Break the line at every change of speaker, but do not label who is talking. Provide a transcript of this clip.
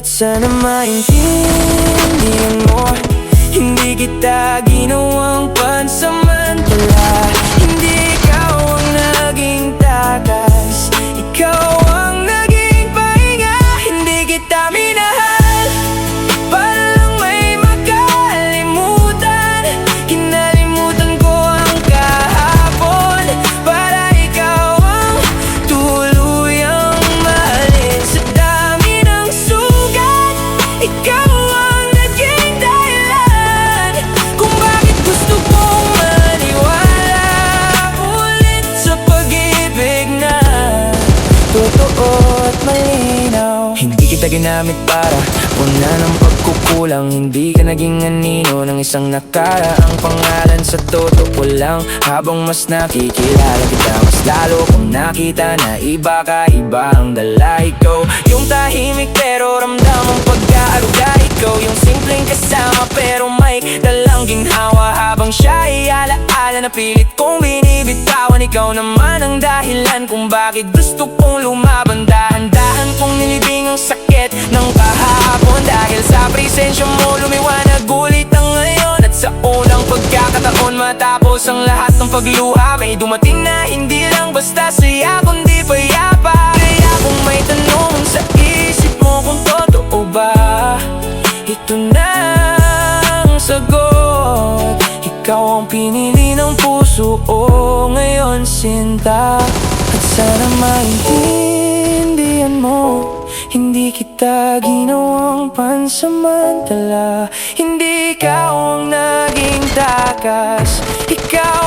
At sana maintindihan mo, hindi kita ginawang pansamantala. Hindi ikaw ang naging takas, ikaw ang naging pahinga. Hindi kita minahal para lang may makalimutan. Kinalimutan ko ang kahapon para ikaw ang tuluyang mahalin. Sa dami ng sugat, ikaw ang naging dahilan kung bakit gusto kong maniwala ulit sa pag-ibig na totoo at malinaw. Hindi kita ginamit para puna ng pagkukulang. Hindi ka naging anino ng isang nakaraang pangalan. Sa totoo lang, habang mas nakikilala kita, mas lalo kong nakita na iba ka, iba ang dala. Ikaw yung tahimik pero ramdam ang pag-aaruga. Ikaw yung simpleng kasama pero may dalang ginhawa. Habang siya ay alaala na pilit kong binibitawan, ikaw naman ang dahilan kung bakit gusto kong lumaban. Dahan-dahan kong nilibing ang sakit ng kahapon. Dahil sa presensya mo lumiwanag ulit ang ngayon. At sa unang pagkakataon matapos ang lahat ng pagluha, may dumating na hindi lang basta saya kundi payapa. Kaya kung may tanong sa isip mo kung totoo ba, ito na ang sagot. Ikaw ang pinili ng puso ngayon, sinta. At sana maintindihan mo, hindi kita ginawang pansamantala. Hindi ikaw ang naging takas, ikaw